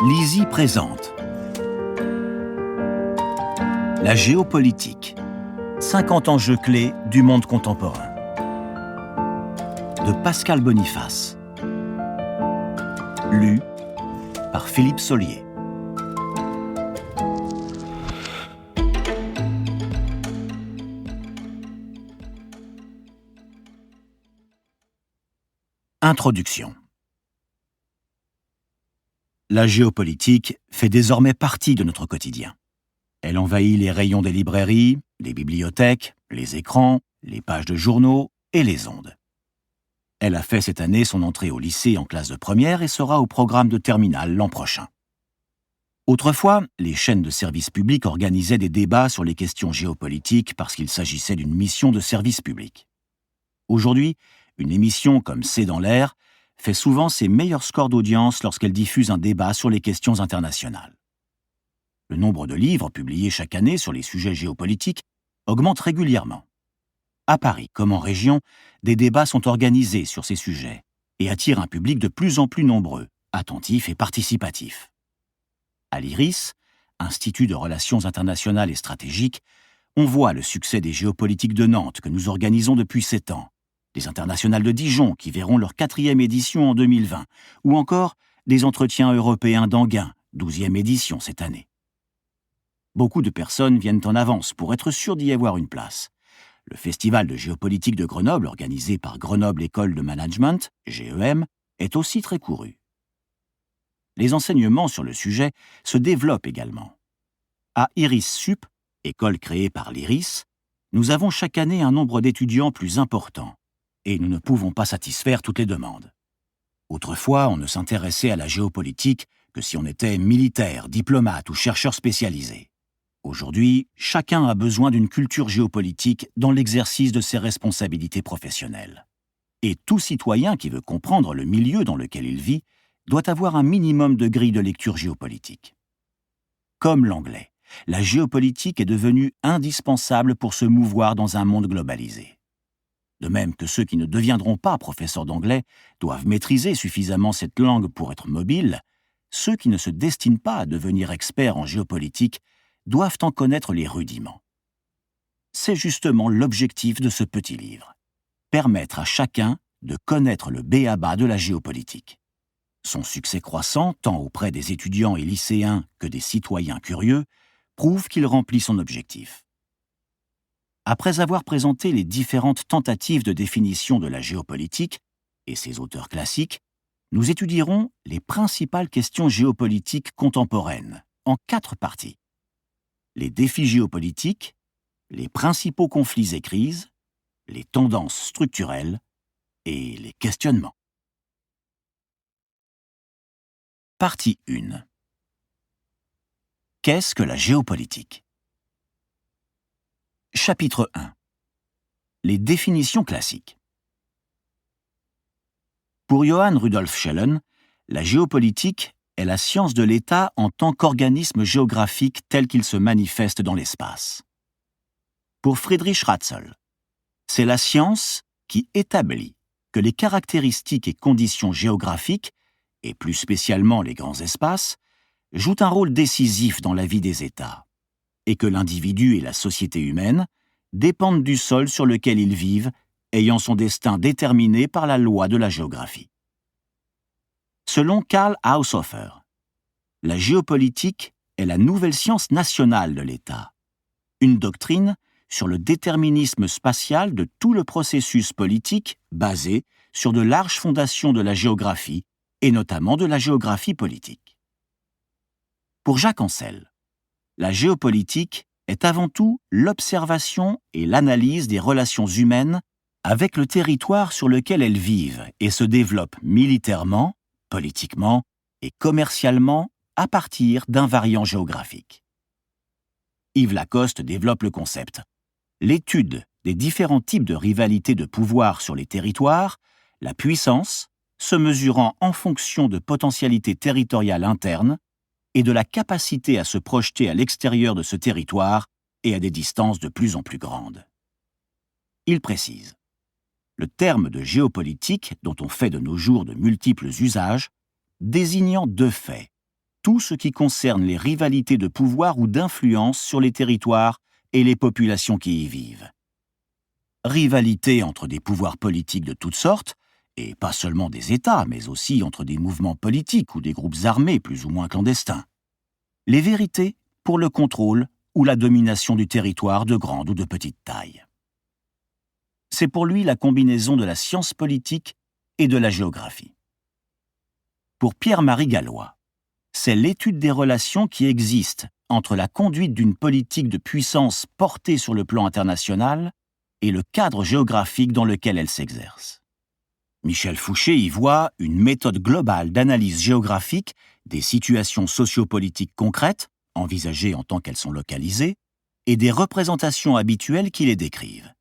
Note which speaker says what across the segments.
Speaker 1: Lizzie présente La géopolitique, 50 enjeux clés du monde contemporain, de Pascal Boniface, lu par Philippe Solier. Introduction. La géopolitique fait désormais partie de notre quotidien. Elle envahit les rayons des librairies, des bibliothèques, les écrans, les pages de journaux et les ondes. Elle a fait cette année son entrée au lycée en classe de première et sera au programme de terminale l'an prochain. Autrefois, les chaînes de service public organisaient des débats sur les questions géopolitiques parce qu'il s'agissait d'une mission de service public. Aujourd'hui, une émission comme C'est dans l'air fait souvent ses meilleurs scores d'audience lorsqu'elle diffuse un débat sur les questions internationales. Le nombre de livres publiés chaque année sur les sujets géopolitiques augmente régulièrement. À Paris, comme en région, des débats sont organisés sur ces sujets et attirent un public de plus en plus nombreux, attentif et participatif. À l'IRIS, Institut de Relations internationales et stratégiques, on voit le succès des géopolitiques de Nantes que nous organisons depuis 7 ans, des internationales de Dijon qui verront leur 4e édition en 2020, ou encore des entretiens européens d'Anguin, 12e édition cette année. Beaucoup de personnes viennent en avance pour être sûres d'y avoir une place. Le festival de géopolitique de Grenoble, organisé par Grenoble École de Management, GEM, est aussi très couru. Les enseignements sur le sujet se développent également. À IRIS Sup, école créée par l'IRIS, nous avons chaque année un nombre d'étudiants plus important, et nous ne pouvons pas satisfaire toutes les demandes. Autrefois, on ne s'intéressait à la géopolitique que si on était militaire, diplomate ou chercheur spécialisé. Aujourd'hui, chacun a besoin d'une culture géopolitique dans l'exercice de ses responsabilités professionnelles. Et tout citoyen qui veut comprendre le milieu dans lequel il vit doit avoir un minimum de grille de lecture géopolitique. Comme l'anglais, la géopolitique est devenue indispensable pour se mouvoir dans un monde globalisé. De même que ceux qui ne deviendront pas professeurs d'anglais doivent maîtriser suffisamment cette langue pour être mobiles, ceux qui ne se destinent pas à devenir experts en géopolitique doivent en connaître les rudiments. C'est justement l'objectif de ce petit livre, permettre à chacun de connaître le b.a.-ba de la géopolitique. Son succès croissant, tant auprès des étudiants et lycéens que des citoyens curieux, prouve qu'il remplit son objectif. Après avoir présenté les différentes tentatives de définition de la géopolitique et ses auteurs classiques, nous étudierons les principales questions géopolitiques contemporaines en 4 parties. Les défis géopolitiques, les principaux conflits et crises, les tendances structurelles et les questionnements. Partie 1. Qu'est-ce que la géopolitique ? Chapitre 1. Les définitions classiques. Pour Johann Rudolf Schellen, la géopolitique est la science de l'État en tant qu'organisme géographique tel qu'il se manifeste dans l'espace. Pour Friedrich Ratzel, c'est la science qui établit que les caractéristiques et conditions géographiques, et plus spécialement les grands espaces, jouent un rôle décisif dans la vie des États, et que l'individu et la société humaine dépendent du sol sur lequel ils vivent, ayant son destin déterminé par la loi de la géographie. Selon Karl Haushofer, la géopolitique est la nouvelle science nationale de l'État, une doctrine sur le déterminisme spatial de tout le processus politique basé sur de larges fondations de la géographie, et notamment de la géographie politique. Pour Jacques Ancel, la géopolitique est avant tout l'observation et l'analyse des relations humaines avec le territoire sur lequel elles vivent et se développent militairement, politiquement et commercialement à partir d'un variant géographique. Yves Lacoste développe le concept. L'étude des différents types de rivalités de pouvoir sur les territoires, la puissance, se mesurant en fonction de potentialités territoriales internes et de la capacité à se projeter à l'extérieur de ce territoire et à des distances de plus en plus grandes. Il précise. Le terme de géopolitique, dont on fait de nos jours de multiples usages, désignant 2 faits, tout ce qui concerne les rivalités de pouvoir ou d'influence sur les territoires et les populations qui y vivent. Rivalités entre des pouvoirs politiques de toutes sortes, et pas seulement des États, mais aussi entre des mouvements politiques ou des groupes armés plus ou moins clandestins. Les vérités pour le contrôle ou la domination du territoire de grande ou de petite taille. C'est pour lui la combinaison de la science politique et de la géographie. Pour Pierre-Marie Gallois, c'est l'étude des relations qui existent entre la conduite d'une politique de puissance portée sur le plan international et le cadre géographique dans lequel elle s'exerce. Michel Fouché y voit une méthode globale d'analyse géographique des situations sociopolitiques concrètes, envisagées en tant qu'elles sont localisées, et des représentations habituelles qui les décrivent.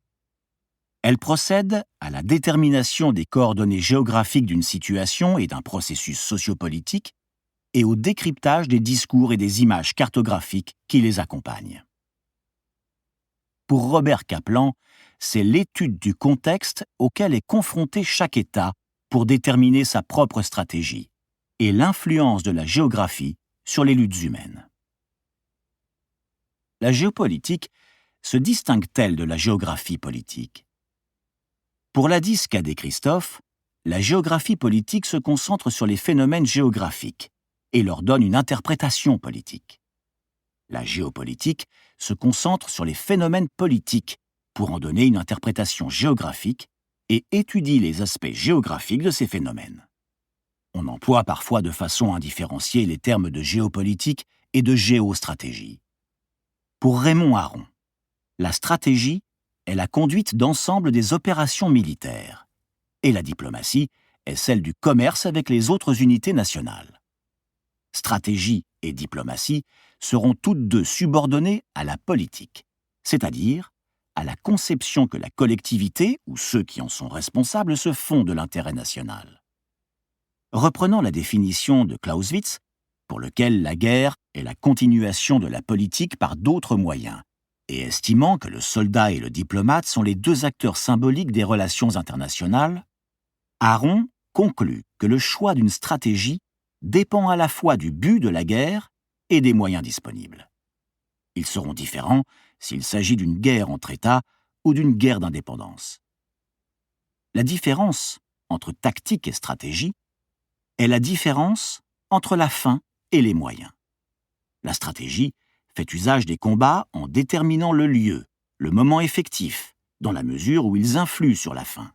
Speaker 1: Elle procède à la détermination des coordonnées géographiques d'une situation et d'un processus sociopolitique et au décryptage des discours et des images cartographiques qui les accompagnent. Pour Robert Kaplan, c'est l'étude du contexte auquel est confronté chaque État pour déterminer sa propre stratégie et l'influence de la géographie sur les luttes humaines. La géopolitique se distingue-t-elle de la géographie politique ? Pour l'A10 Cadet Christophe, la géographie politique se concentre sur les phénomènes géographiques et leur donne une interprétation politique. La géopolitique se concentre sur les phénomènes politiques pour en donner une interprétation géographique et étudie les aspects géographiques de ces phénomènes. On emploie parfois de façon indifférenciée les termes de géopolitique et de géostratégie. Pour Raymond Aron, la stratégie est la conduite d'ensemble des opérations militaires, et la diplomatie est celle du commerce avec les autres unités nationales. Stratégie et diplomatie seront toutes deux subordonnées à la politique, c'est-à-dire à la conception que la collectivité ou ceux qui en sont responsables se font de l'intérêt national. Reprenant la définition de Clausewitz, pour lequel la guerre est la continuation de la politique par d'autres moyens, et estimant que le soldat et le diplomate sont les deux acteurs symboliques des relations internationales, Aron conclut que le choix d'une stratégie dépend à la fois du but de la guerre et des moyens disponibles. Ils seront différents s'il s'agit d'une guerre entre États ou d'une guerre d'indépendance. La différence entre tactique et stratégie est la différence entre la fin et les moyens. La stratégie fait usage des combats en déterminant le lieu, le moment effectif, dans la mesure où ils influent sur la fin.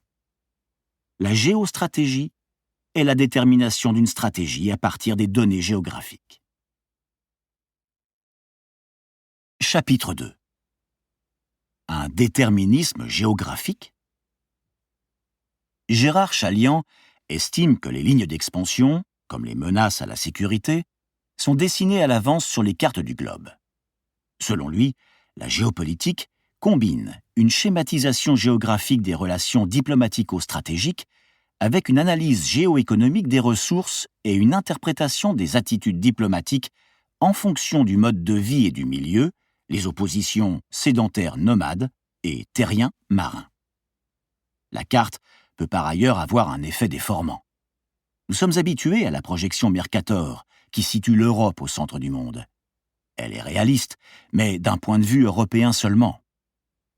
Speaker 1: La géostratégie est la détermination d'une stratégie à partir des données géographiques. Chapitre 2. Un déterminisme géographique ? Gérard Chaliand estime que les lignes d'expansion, comme les menaces à la sécurité, sont dessinées à l'avance sur les cartes du globe. Selon lui, la géopolitique combine une schématisation géographique des relations diplomatico-stratégiques avec une analyse géoéconomique des ressources et une interprétation des attitudes diplomatiques en fonction du mode de vie et du milieu, les oppositions sédentaires-nomades et terriens-marins. La carte peut par ailleurs avoir un effet déformant. Nous sommes habitués à la projection Mercator, qui situe l'Europe au centre du monde. Elle est réaliste, mais d'un point de vue européen seulement.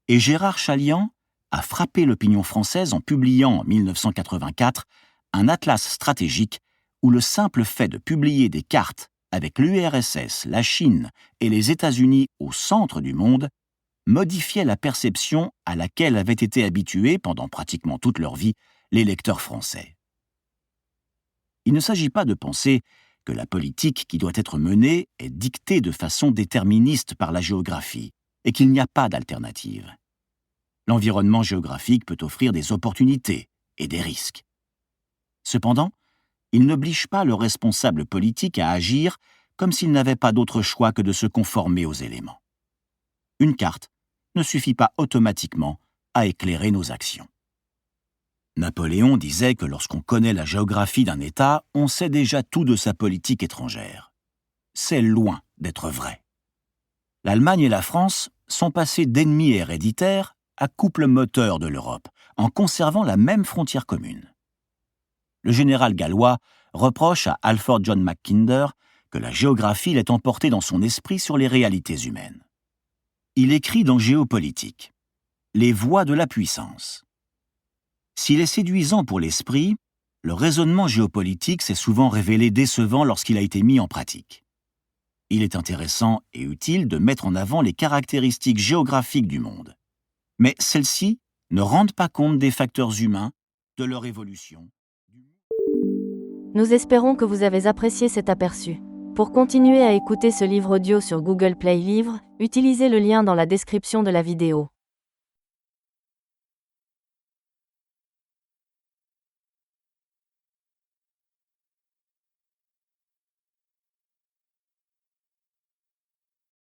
Speaker 1: Et Gérard Chaliand a frappé l'opinion française en publiant en 1984 un atlas stratégique où le simple fait de publier des cartes avec l'URSS, la Chine et les États-Unis au centre du monde modifiait la perception à laquelle avaient été habitués pendant pratiquement toute leur vie les lecteurs français. Il ne s'agit pas de penser que la politique qui doit être menée est dictée de façon déterministe par la géographie et qu'il n'y a pas d'alternative. L'environnement géographique peut offrir des opportunités et des risques. Cependant, il n'oblige pas le responsable politique à agir comme s'il n'avait pas d'autre choix que de se conformer aux éléments. Une carte ne suffit pas automatiquement à éclairer nos actions. Napoléon disait que lorsqu'on connaît la géographie d'un État, on sait déjà tout de sa politique étrangère. C'est loin d'être vrai. L'Allemagne et la France sont passées d'ennemis héréditaires à couple moteur de l'Europe, en conservant la même frontière commune. Le général gallois reproche à Alfred John Mackinder que la géographie l'ait emporté dans son esprit sur les réalités humaines. Il écrit dans Géopolitique « Les voies de la puissance ». S'il est séduisant pour l'esprit, le raisonnement géopolitique s'est souvent révélé décevant lorsqu'il a été mis en pratique. Il est intéressant et utile de mettre en avant les caractéristiques géographiques du monde. Mais celles-ci ne rendent pas compte des facteurs humains, de leur évolution.
Speaker 2: Nous espérons que vous avez apprécié cet aperçu. Pour continuer à écouter ce livre audio sur Google Play Livres, utilisez le lien dans la description de la vidéo.